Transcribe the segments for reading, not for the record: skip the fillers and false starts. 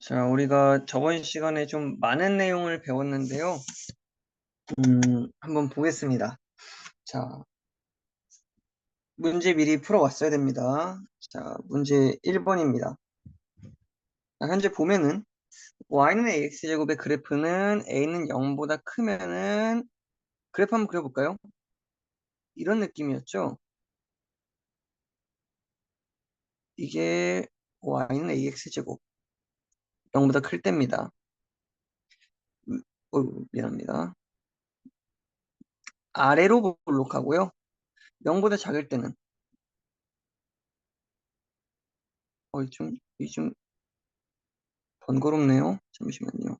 자, 우리가 저번 시간에 좀 많은 내용을 배웠는데요. 한번 보겠습니다. 자, 문제 미리 풀어왔어야 됩니다. 자, 문제 1번입니다. 현재 보면은 y는 ax제곱의 그래프는 a는 0보다 크면은 그래프 한번 그려볼까요? 이런 느낌이었죠. 이게 y는 ax제곱 0보다 클 때입니다. 미안합니다. 아래로 볼록하고요. 0보다 작을 때는 좀 번거롭네요. 잠시만요.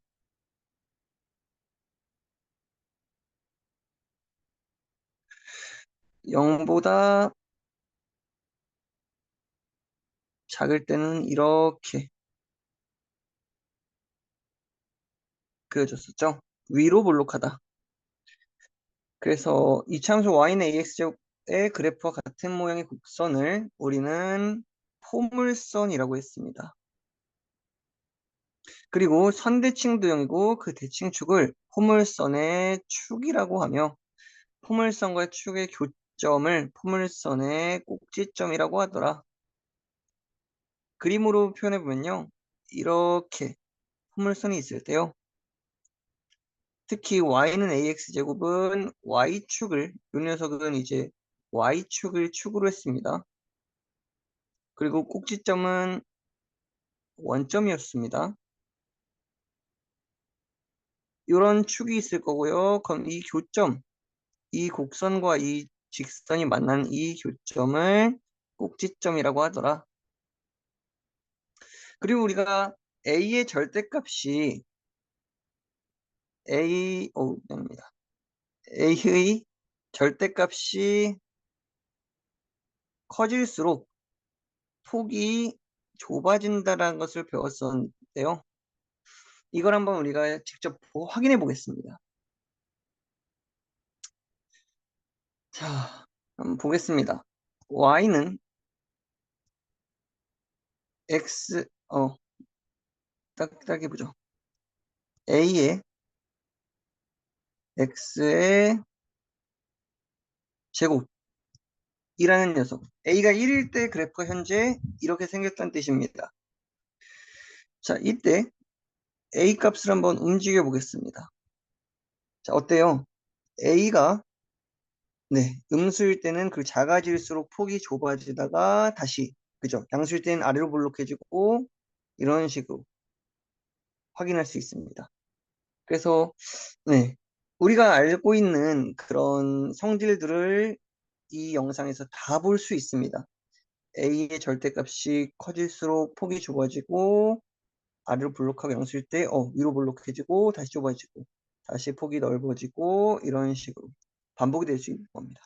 0보다 작을 때는 이렇게 그려줬었죠. 위로 볼록하다. 그래서 이차함수 y는 ax제곱의 그래프와 같은 모양의 곡선을 우리는 포물선이라고 했습니다. 그리고 선대칭도형이고 그 대칭축을 포물선의 축이라고 하며 포물선과 축의 교점을 포물선의 꼭지점이라고 하더라. 그림으로 표현해보면요. 이렇게 포물선이 있을 때요. 특히 y는 ax제곱은 y축을, 이 녀석은 이제 y축을 축으로 했습니다. 그리고 꼭지점은 원점이었습니다. 이런 축이 있을 거고요. 그럼 이 교점, 이 곡선과 이 직선이 만난 이 교점을 꼭지점이라고 하더라. 그리고 우리가 a의 절대값이 미안합니다. a의 절대값이 커질수록 폭이 좁아진다는 것을 배웠었는데요. 이걸 한번 우리가 직접 확인해 보겠습니다. 자, 한번 보겠습니다. y는 x, 딱 해보죠. a의 x의 제곱이라는 녀석. a가 1일 때 그래프가 현재 이렇게 생겼다는 뜻입니다. 자, 이때 a 값을 한번 움직여 보겠습니다. 자, 어때요? a가 음수일 때는 그 작아질수록 폭이 좁아지다가 다시, 그죠? 양수일 때는 아래로 볼록해지고 이런 식으로 확인할 수 있습니다. 그래서 우리가 알고 있는 그런 성질들을 이 영상에서 다 볼 수 있습니다. a의 절대값이 커질수록 폭이 좁아지고 아래로 볼록하게 양수일 때 위로 볼록해지고 다시 좁아지고 다시 폭이 넓어지고 이런 식으로 반복이 될 수 있는 겁니다.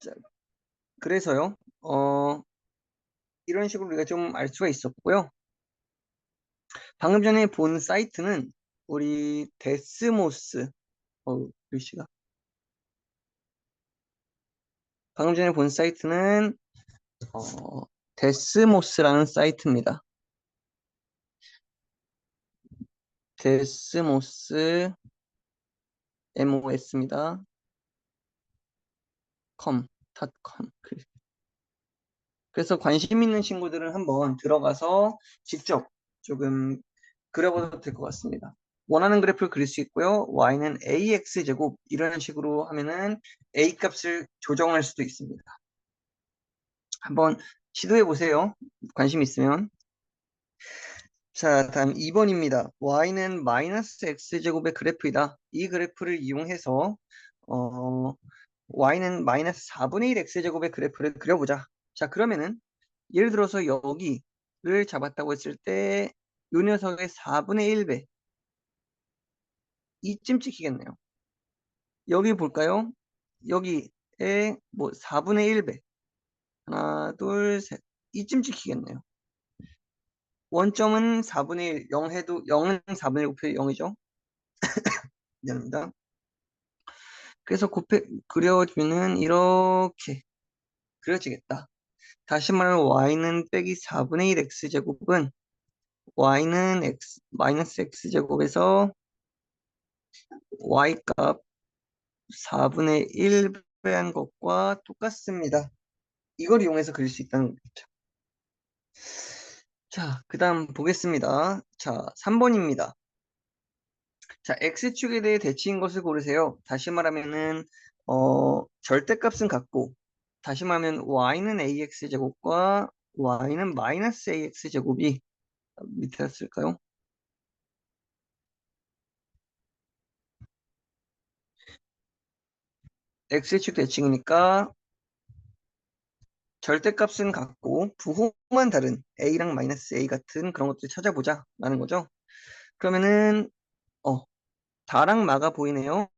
자, 그래서요, 이런 식으로 우리가 좀 알 수가 있었고요. 방금 전에 본 사이트는 우리 데스모스, 글씨가. 방금 전에 본 사이트는, 데스모스라는 사이트입니다. 데스모스, MOS입니다. com. 그래서 관심 있는 친구들은 한번 들어가서 직접 조금 그려봐도 될 것 같습니다. 원하는 그래프를 그릴 수 있고요. y는 ax제곱 이런 식으로 하면은 a 값을 조정할 수도 있습니다. 한번 시도해 보세요. 관심 있으면. 자, 다음 2번입니다. y는 마이너스 x제곱의 그래프이다. 이 그래프를 이용해서 y는 마이너스 4분의 1 x제곱의 그래프를 그려보자. 자, 그러면은 예를 들어서 여기를 잡았다고 했을 때 이 녀석의 4분의 1배 이쯤 찍히겠네요. 여기 볼까요? 여기에 뭐 4분의 1배 하나 둘 셋 이쯤 찍히겠네요. 원점은 4분의 1 0 해도 0은 4분의 1 곱하기 0이죠. 미안합니다. 그래서 그려주면 이렇게 그려지겠다. 다시 말하면 y는 빼기 4분의 1 x제곱은 y는 x, 마이너스 x제곱에서 y값 4분의 1 배한 것과 똑같습니다. 이걸 이용해서 그릴 수 있다는 거죠. 자, 그 다음 보겠습니다. 자, 3번입니다. 자, x축에 대해 대치인 것을 고르세요. 다시 말하면은, 절대값은 같고, 다시 말하면 y는 ax제곱과 y는 마이너스 ax제곱이 밑에 쓸까요? x축 대칭이니까 절대값은 같고 부호만 다른 a랑 마이너스 a 같은 그런 것들 찾아보자 라는 거죠. 그러면은 어 다랑 마가 보이네요.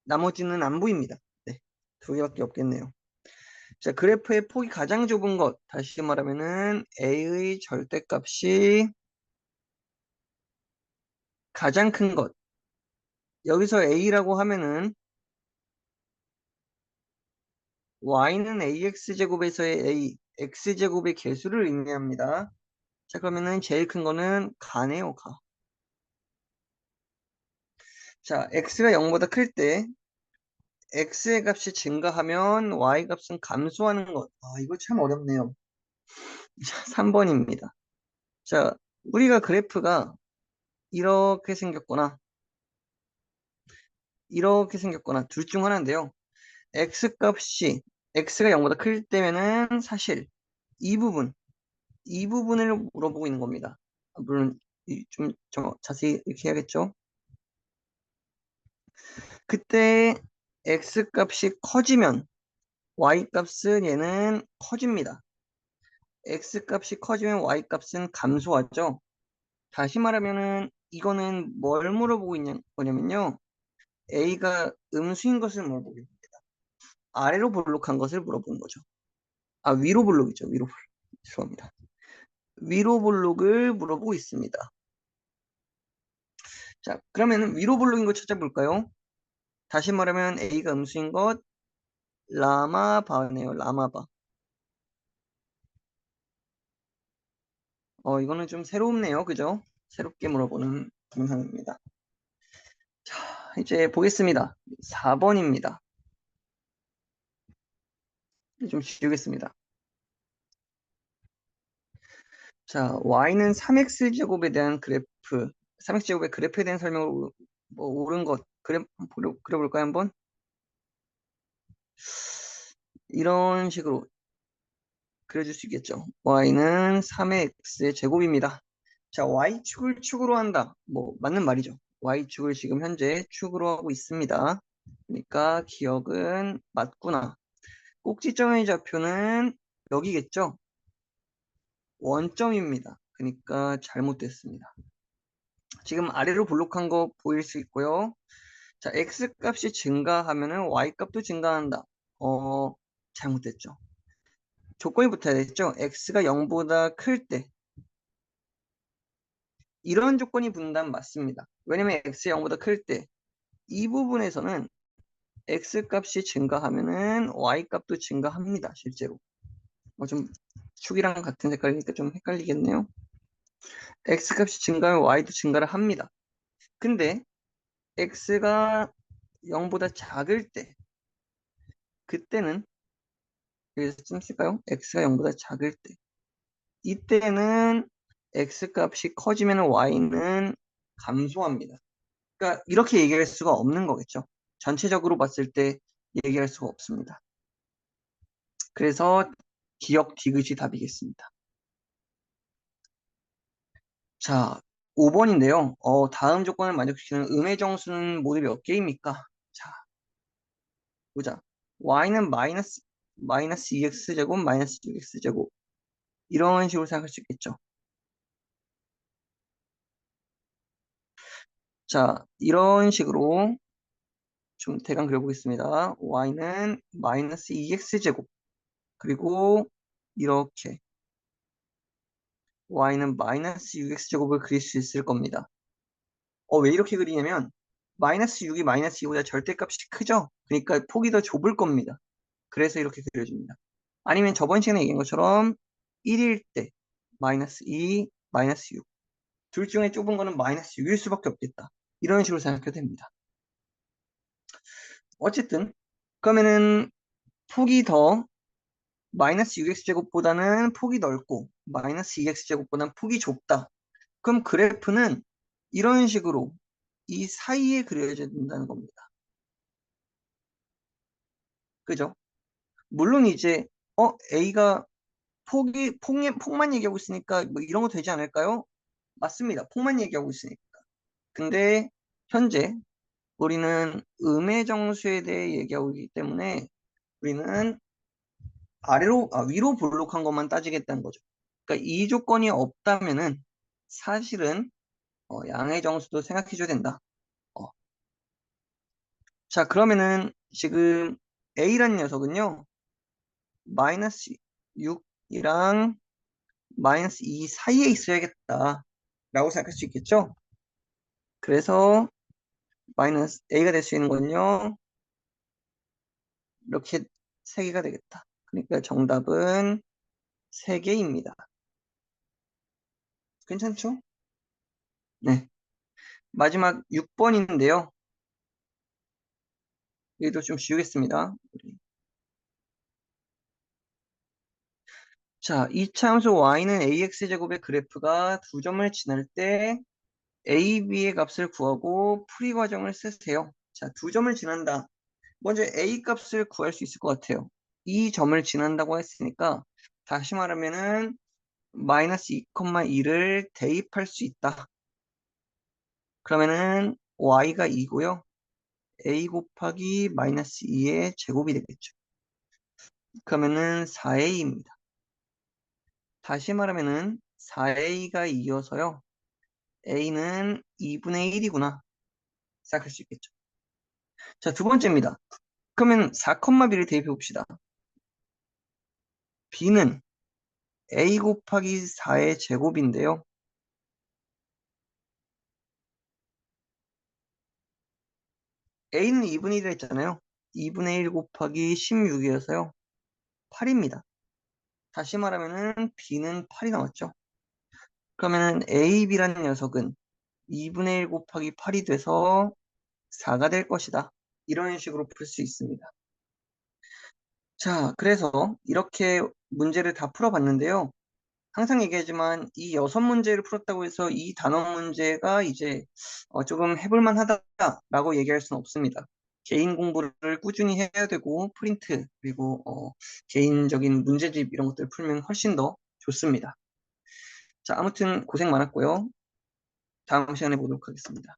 나머지는 안 보입니다. 네, 두 개밖에 없겠네요. 자, 그래프의 폭이 가장 좁은 것, 다시 말하면은 a의 절대값이 가장 큰 것. 여기서 a라고 하면은 y는 ax제곱에서의 a, x제곱의 개수를 의미합니다. 자, 그러면은 제일 큰 거는 가네요, 가. 자, x가 0보다 클 때 x의 값이 증가하면 y 값은 감소하는 것. 아, 이거 참 어렵네요. 자, 3번입니다. 자, 우리가 그래프가 이렇게 생겼거나 이렇게 생겼거나 둘 중 하나인데요. x 값이 x가 0보다 클 때면은 사실 이 부분, 이 부분을 물어보고 있는 겁니다. 물론 좀 자세히 이렇게 해야겠죠. 그때 x 값이 커지면 y 값은 얘는 커집니다. x 값이 커지면 y 값은 감소하죠. 다시 말하면은 이거는 뭘 물어보고 있는 거냐면요. a가 음수인 것을 물어보고 있는 아래로 볼록한 것을 물어보는 거죠. 아, 위로 볼록이죠. 위로 볼록. 죄송합니다. 위로 볼록을 물어보고 있습니다. 자, 그러면 위로 볼록인 거 찾아볼까요? 다시 말하면 a가 음수인 것 라마바네요. 라마바. 이거는 좀 새롭네요. 그죠? 새롭게 물어보는 동상입니다. 자, 이제 보겠습니다. 4번입니다. 좀 지우겠습니다. 자, y는 3x제곱에 대한 그래프, 3x제곱의 그래프에 대한 설명을 뭐 옳은 것 그려볼까요, 한번? 이런 식으로 그려줄 수 있겠죠. y는 3의 x의 제곱입니다. 자, y축을 축으로 한다. 뭐 맞는 말이죠. y축을 지금 현재 축으로 하고 있습니다. 그러니까 기억은 맞구나. 꼭지점의 좌표는 여기겠죠. 원점입니다. 그러니까 잘못됐습니다. 지금 아래로 블록한 거 보일 수 있고요. 자, x 값이 증가하면은 y 값도 증가한다. 잘못됐죠. 조건이 붙어야 됐죠. x가 0보다 클 때. 이런 조건이 붙는다면 맞습니다. 왜냐면 x가 0보다 클 때 이 부분에서는 x 값이 증가하면은 y 값도 증가합니다. 실제로. 좀 축이랑 같은 색깔이니까 좀 헷갈리겠네요. x 값이 증가하면 y도 증가를 합니다. 근데 x가 0보다 작을 때 그때는 여기서 좀 쓸까요? x가 0보다 작을 때 이때는 x 값이 커지면 y는 감소합니다. 그러니까 이렇게 얘기할 수가 없는 거겠죠. 전체적으로 봤을 때 얘기할 수가 없습니다. 그래서 기억 디귿이 답이겠습니다. 자, 5번인데요. 다음 조건을 만족시키는 음의 정수는 모두 몇 개입니까? 자, 보자. y는 마이너스 2x제곱 마이너스 6x제곱 이런 식으로 생각할 수 있겠죠. 자, 이런 식으로 좀 대강 그려보겠습니다. y는 마이너스 2x제곱 그리고 이렇게 y는 마이너스 6x제곱을 그릴 수 있을 겁니다. 왜 이렇게 그리냐면 마이너스 6이 마이너스 2보다 절대값이 크죠? 그러니까 폭이 더 좁을 겁니다. 그래서 이렇게 그려줍니다. 아니면 저번 시간에 얘기한 것처럼 1일 때 마이너스 2, 마이너스 6. 둘 중에 좁은 거는 마이너스 6일 수밖에 없겠다. 이런 식으로 생각해도 됩니다. 어쨌든 그러면은 폭이 더 마이너스 6x제곱보다는 폭이 넓고 마이너스 2x제곱보다는 폭이 좁다. 그럼 그래프는 이런 식으로 이 사이에 그려져야 된다는 겁니다. 그죠? 물론 이제 A가 폭만 얘기하고 있으니까 뭐 이런 거 되지 않을까요? 맞습니다. 폭만 얘기하고 있으니까. 근데 현재 우리는 음의 정수에 대해 얘기하고 있기 때문에 우리는 위로 볼록한 것만 따지겠다는 거죠. 그러니까 이 조건이 없다면은 사실은 양의 정수도 생각해 줘야 된다. 어. 자, 그러면은 지금 A라는 녀석은요, 마이너스 6이랑 마이너스 2 사이에 있어야겠다. 라고 생각할 수 있겠죠? 그래서 마이너스 A가 될 수 있는 건요, 이렇게 3개가 되겠다. 그러니까 정답은 3개입니다. 괜찮죠? 네. 마지막 6번인데요. 얘도 좀 지우겠습니다. 자, 이차함수 y는 ax제곱의 그래프가 두 점을 지날 때 a, b의 값을 구하고 풀이 과정을 쓰세요. 자, 두 점을 지난다. 먼저 a 값을 구할 수 있을 것 같아요. 이 점을 지난다고 했으니까 다시 말하면은 마이너스 2,2를 대입할 수 있다. 그러면은 y가 2고요. a 곱하기 마이너스 2의 제곱이 되겠죠. 그러면은 4a입니다. 다시 말하면은 4a가 2여서요. a는 2분의 1이구나 생각할 수 있겠죠. 자, 두 번째입니다. 그러면 4,b를 대입해 봅시다. b는 a 곱하기 4의 제곱인데요. a는 2분의 1이라 했잖아요. 2분의 1 곱하기 16이어서요. 8입니다. 다시 말하면은 b는 8이 나왔죠. 그러면은 ab라는 녀석은 2분의 1 곱하기 8이 돼서 4가 될 것이다. 이런 식으로 풀 수 있습니다. 자, 그래서 이렇게 문제를 다 풀어봤는데요. 항상 얘기하지만 이 6문제를 풀었다고 해서 이 단원 문제가 이제 조금 해볼만 하다라고 얘기할 수는 없습니다. 개인 공부를 꾸준히 해야 되고 프린트 그리고 개인적인 문제집 이런 것들을 풀면 훨씬 더 좋습니다. 자, 아무튼 고생 많았고요. 다음 시간에 보도록 하겠습니다.